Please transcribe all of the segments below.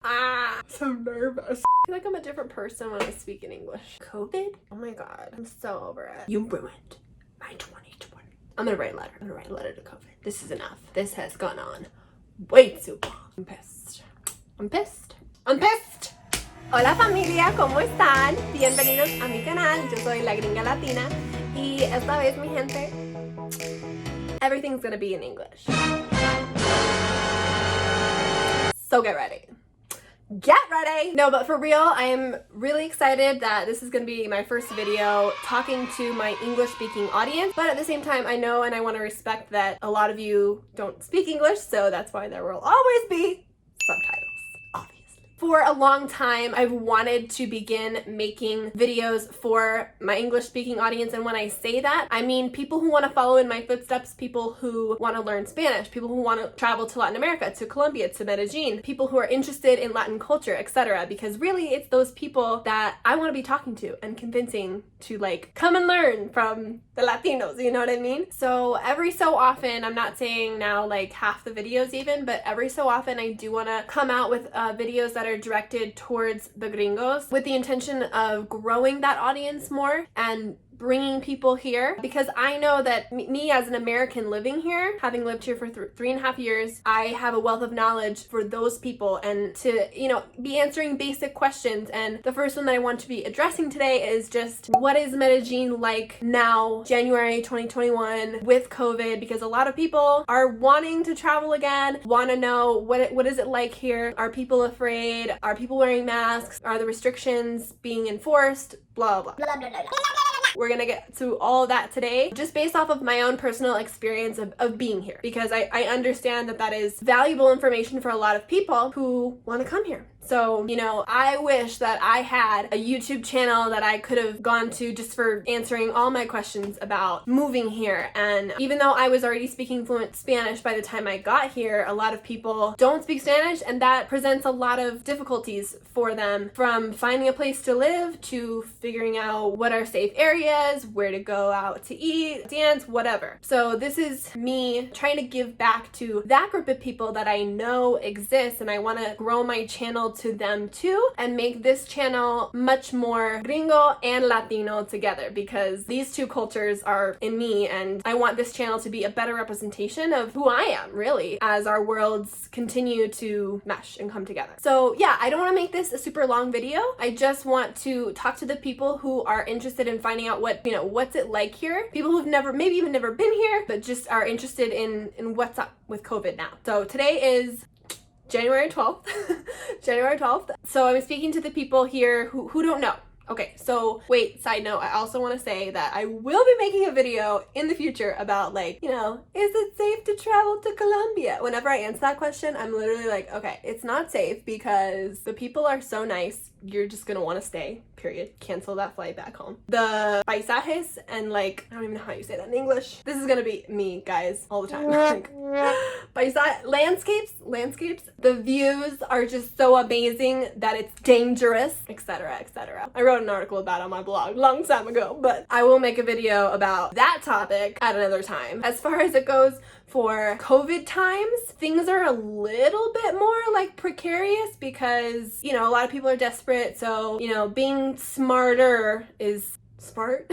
So nervous. I feel like I'm a different person when I speak in English. COVID? Oh my god, I'm so over it. You ruined my 2020. I'm gonna write a letter. I'm gonna write a letter to COVID. This is enough. This has gone on way too long. I'm pissed. I'm pissed. I'm pissed. Hola familia, ¿cómo están? Bienvenidos a mi canal. Yo soy la gringa latina y esta vez, mi gente, everything's gonna be in English. So get ready. Get ready! No, but for real, I am really excited that this is going to be my first video talking to my English-speaking audience, but at the same time, I know and I want to respect that a lot of you don't speak English, so that's why there will always be subtitles. For a long time, I've wanted to begin making videos for my English-speaking audience, and when I say that, I mean people who want to follow in my footsteps, people who want to learn Spanish, people who want to travel to Latin America, to Colombia, to Medellin, people who are interested in Latin culture, etc. Because really, it's those people that I want to be talking to and convincing to like come and learn from the Latinos, you know what I mean? So every so often, I'm not saying now like half the videos even, but every so often I do want to come out with videos that are directed towards the gringos with the intention of growing that audience more and bringing people here, because I know that me as an American living here, having lived here for 3.5 years, I have a wealth of knowledge for those people and to, you know, be answering basic questions. And the first one that I want to be addressing today is just what is Medellin like now, January 2021 with COVID, because a lot of people are wanting to travel again, want to know what is it like here? Are people afraid? Are people wearing masks? Are the restrictions being enforced? Blah, blah, blah, blah, blah, blah. We're gonna get to all of that today, just based off of my own personal experience of being here, because I understand that that is valuable information for a lot of people who want to come here. So, you know, I wish that I had a YouTube channel that I could have gone to just for answering all my questions about moving here. And even though I was already speaking fluent Spanish by the time I got here, a lot of people don't speak Spanish, and that presents a lot of difficulties for them, from finding a place to live to figuring out what are safe areas, where to go out to eat, dance, whatever. So this is me trying to give back to that group of people that I know exists, and I want to grow my channel to them too and make this channel much more gringo and Latino together, because these two cultures are in me, and I want this channel to be a better representation of who I am, really, as our worlds continue to mesh and come together. So yeah, I don't want to make this a super long video. I just want to talk to the people who are interested in finding out what, you know, what's it like here, people who've never, maybe even never been here, but just are interested in what's up with COVID now. So today is January 12th. January 12th. So I'm speaking to the people here who don't know. Okay, so wait, side note, I also want to say that I will be making a video in the future about, like, you know, is it safe to travel to Colombia? Whenever I answer that question, I'm literally like, okay, it's not safe because the people are so nice, you're just gonna want to stay, period. Cancel that flight back home. The paisajes and, like, I don't even know how you say that in English. This is gonna be me, guys, all the time. Like, landscapes, the views are just so amazing that it's dangerous, etc., etc. I wrote an article about it on my blog a long time ago, but I will make a video about that topic at another time. As far as it goes for COVID times, things are a little bit more like precarious because, you know, a lot of people are desperate. So, you know, being smarter is smart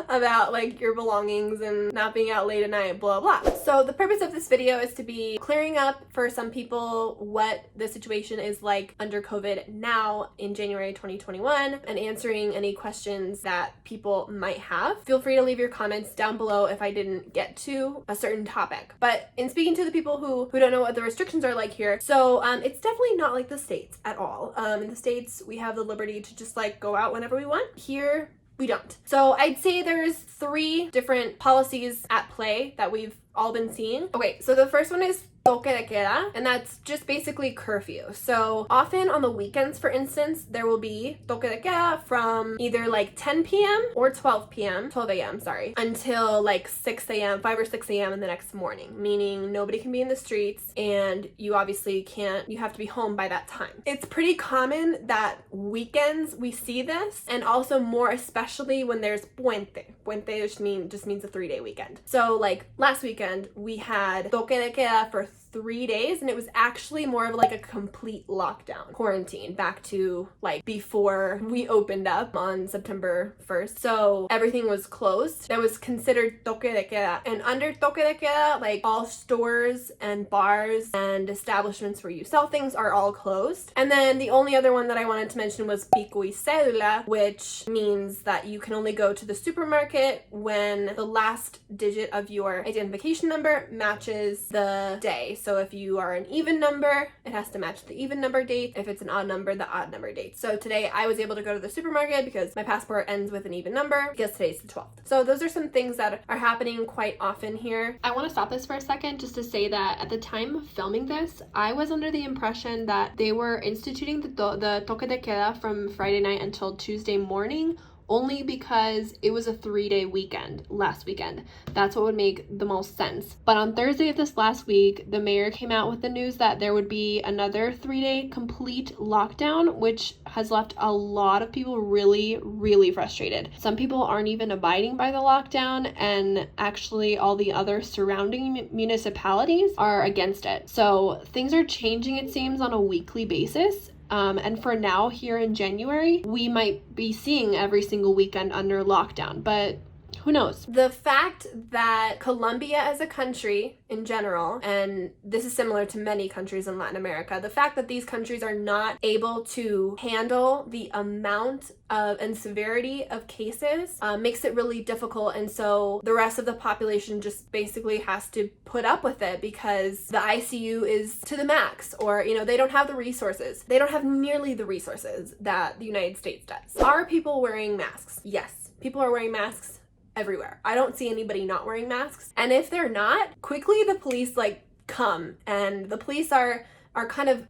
about like your belongings and not being out late at night, blah blah. So the purpose of this video is to be clearing up for some people what the situation is like under COVID now in January 2021 and answering any questions that people might have. Feel free to leave your comments down below if I didn't get to a certain topic. But in speaking to the people who don't know what the restrictions are like here, so it's definitely not like the States at all. In the States, we have the liberty to just like go out whenever we want. Here, we don't. So I'd say there's 3 different policies at play that we've all been seeing. Okay, so the first one is toque de queda, and that's just basically curfew. So often on the weekends, for instance, there will be toque de queda from either like 10 p.m. or 12 a.m., sorry, until like 6 a.m., 5 or 6 a.m. in the next morning, meaning nobody can be in the streets and you obviously can't, you have to be home by that time. It's pretty common that weekends we see this, and also more especially when there's puente. Puente just means a 3-day weekend. So like last weekend we had toque de queda for 3 days, and it was actually more of like a complete lockdown, quarantine, back to like before we opened up on September 1st. So everything was closed. That was considered toque de queda. And under toque de queda, like all stores and bars and establishments where you sell things are all closed. And then the only other one that I wanted to mention was pico y cédula, which means that you can only go to the supermarket when the last digit of your identification number matches the day. So if you are an even number, it has to match the even number date. If it's an odd number, the odd number date. So today I was able to go to the supermarket because my passport ends with an even number, because today's the 12th. So those are some things that are happening quite often here. I want to stop this for a second just to say that at the time of filming this, I was under the impression that they were instituting the toque de queda from Friday night until Tuesday morning, only because it was a 3-day weekend last weekend. That's what would make the most sense. But on Thursday of this last week, the mayor came out with the news that there would be another 3-day complete lockdown, which has left a lot of people really, really frustrated. Some people aren't even abiding by the lockdown, and actually all the other surrounding municipalities are against it. So things are changing, it seems, on a weekly basis. And for now, here in January, we might be seeing every single weekend under lockdown, but who knows? The fact that Colombia as a country in general, and this is similar to many countries in Latin America, the fact that these countries are not able to handle the amount of and severity of cases makes it really difficult. And so the rest of the population just basically has to put up with it because the ICU is to the max, or, you know, they don't have the resources. They don't have nearly the resources that the United States does. Are people wearing masks? Yes, people are wearing masks everywhere. I don't see anybody not wearing masks. And if they're not, quickly the police like come, and the police are kind of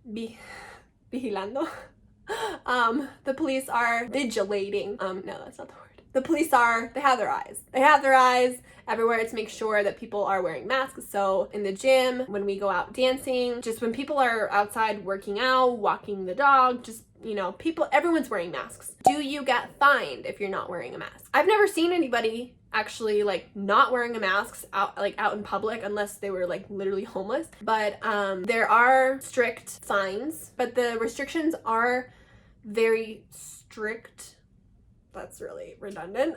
vigilando. The police are vigilating. No, that's not the word. The police they have their eyes. They have their eyes everywhere to make sure that people are wearing masks. So in the gym, when we go out dancing, just when people are outside working out, walking the dog, just, you know, everyone's wearing masks. Do you get fined if you're not wearing a mask? I've never seen anybody actually like not wearing a mask out in public, unless they were like literally homeless. But there are strict fines, but the restrictions are very strict. That's really redundant.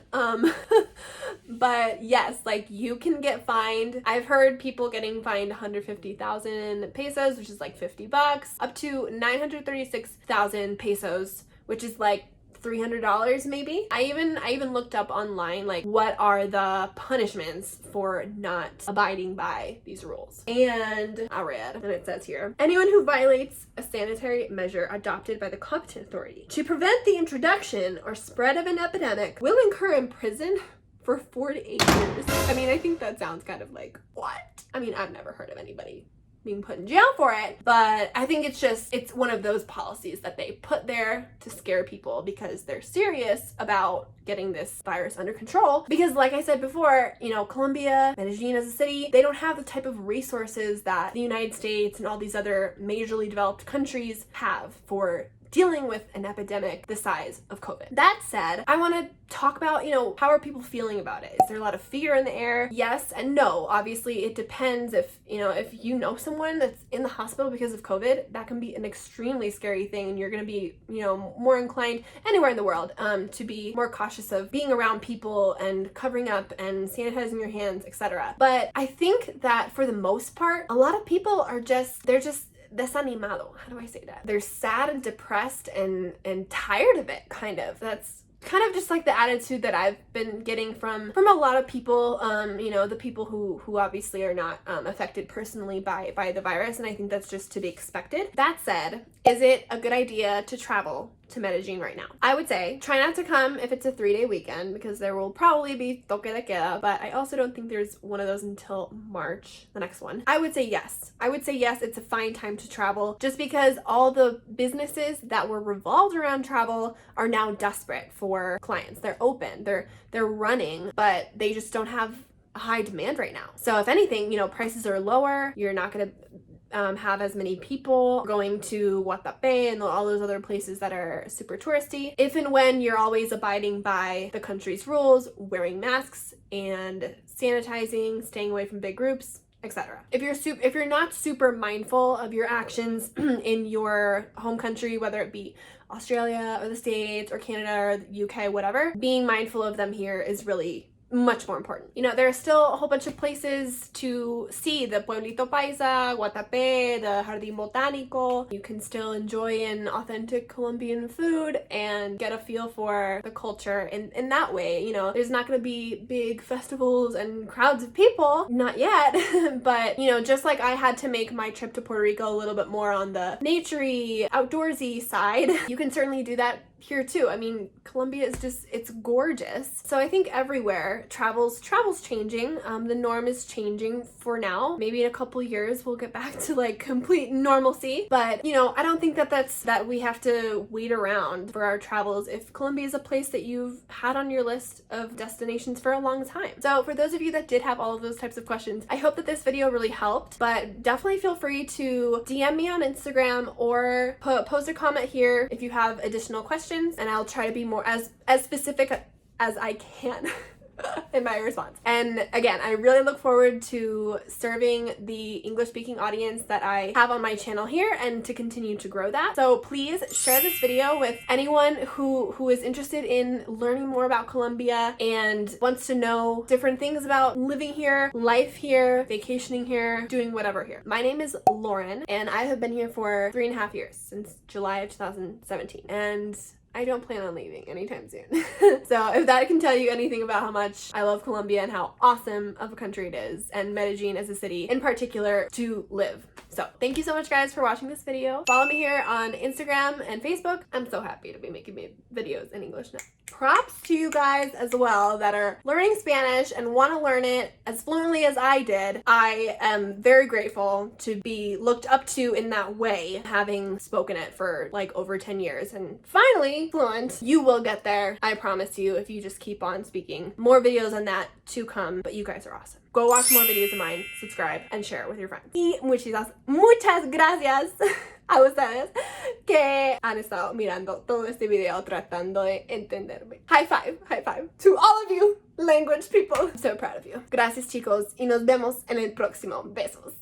But yes, like you can get fined. I've heard people getting fined 150,000 pesos, which is like $50, up to 936,000 pesos, which is like $300 maybe. I even looked up online like what are the punishments for not abiding by these rules. And I read, and it says here, anyone who violates a sanitary measure adopted by the competent authority to prevent the introduction or spread of an epidemic will incur in prison for 4 to 8 years. I mean, I think that sounds kind of like, what? I mean, I've never heard of anybody being put in jail for it, but I think it's one of those policies that they put there to scare people because they're serious about getting this virus under control. Because like I said before, you know, Colombia, Medellin as a city, they don't have the type of resources that the United States and all these other majorly developed countries have for dealing with an epidemic the size of COVID. That said, I want to talk about, you know, how are people feeling about it? Is there a lot of fear in the air? Yes and no. Obviously, it depends. If you know someone that's in the hospital because of COVID, that can be an extremely scary thing, and you're going to be, you know, more inclined anywhere in the world to be more cautious of being around people and covering up and sanitizing your hands, etc. But I think that for the most part, a lot of people are they're just desanimado. How do I say that? They're sad and depressed and tired of it, kind of. That's kind of just like the attitude that I've been getting from a lot of people, you know, the people who obviously are not affected personally by the virus, and I think that's just to be expected. That said, is it a good idea to travel to Medellin right now? I would say try not to come if it's a 3-day weekend, because there will probably be toque de queda, but I also don't think there's one of those until March, the next one. I would say yes. It's a fine time to travel, just because all the businesses that were revolved around travel are now desperate for clients. They're open, they're running, but they just don't have a high demand right now. So if anything, you know, prices are lower. You're not going to have as many people going to Guatapé and all those other places that are super touristy. If and when you're always abiding by the country's rules, wearing masks and sanitizing, staying away from big groups, etc. If you're not super mindful of your actions in your home country, whether it be Australia or the States or Canada or the UK, whatever, being mindful of them here is really much more important. You know, there are still a whole bunch of places to see: the Pueblito Paisa, Guatapé, the Jardín Botánico. You can still enjoy an authentic Colombian food and get a feel for the culture in that way. You know, there's not going to be big festivals and crowds of people, not yet, but you know, just like I had to make my trip to Puerto Rico a little bit more on the naturey, outdoorsy side, you can certainly do that here too. I mean, Colombia is just, it's gorgeous. So I think everywhere travel's changing. The norm is changing for now. Maybe in a couple years we'll get back to like complete normalcy. But you know, I don't think that we have to wait around for our travels if Colombia is a place that you've had on your list of destinations for a long time. So for those of you that did have all of those types of questions, I hope that this video really helped. But definitely feel free to DM me on Instagram or post a comment here if you have additional questions, and I'll try to be more as specific as I can in my response. And again, I really look forward to serving the English speaking audience that I have on my channel here and to continue to grow that. So please share this video with anyone who is interested in learning more about Colombia and wants to know different things about living here, life here, vacationing here, doing whatever here. My name is Lauren and I have been here for 3.5 years, since July of 2017. And I don't plan on leaving anytime soon. So if that can tell you anything about how much I love Colombia and how awesome of a country it is, and Medellin as a city in particular to live. So thank you so much guys for watching this video. Follow me here on Instagram and Facebook. I'm so happy to be making videos in English now. Props to you guys as well that are learning Spanish and want to learn it as fluently as I did. I am very grateful to be looked up to in that way, having spoken it for like over 10 years and finally fluent. You will get there, I promise you, if you just keep on speaking. More videos on that to come, but you guys are awesome. Go watch more videos of mine, subscribe, and share it with your friends. Y muchas gracias a ustedes que han estado mirando todo este video tratando de entenderme. High five to all of you language people. I'm so proud of you. Gracias chicos y nos vemos en el próximo. Besos.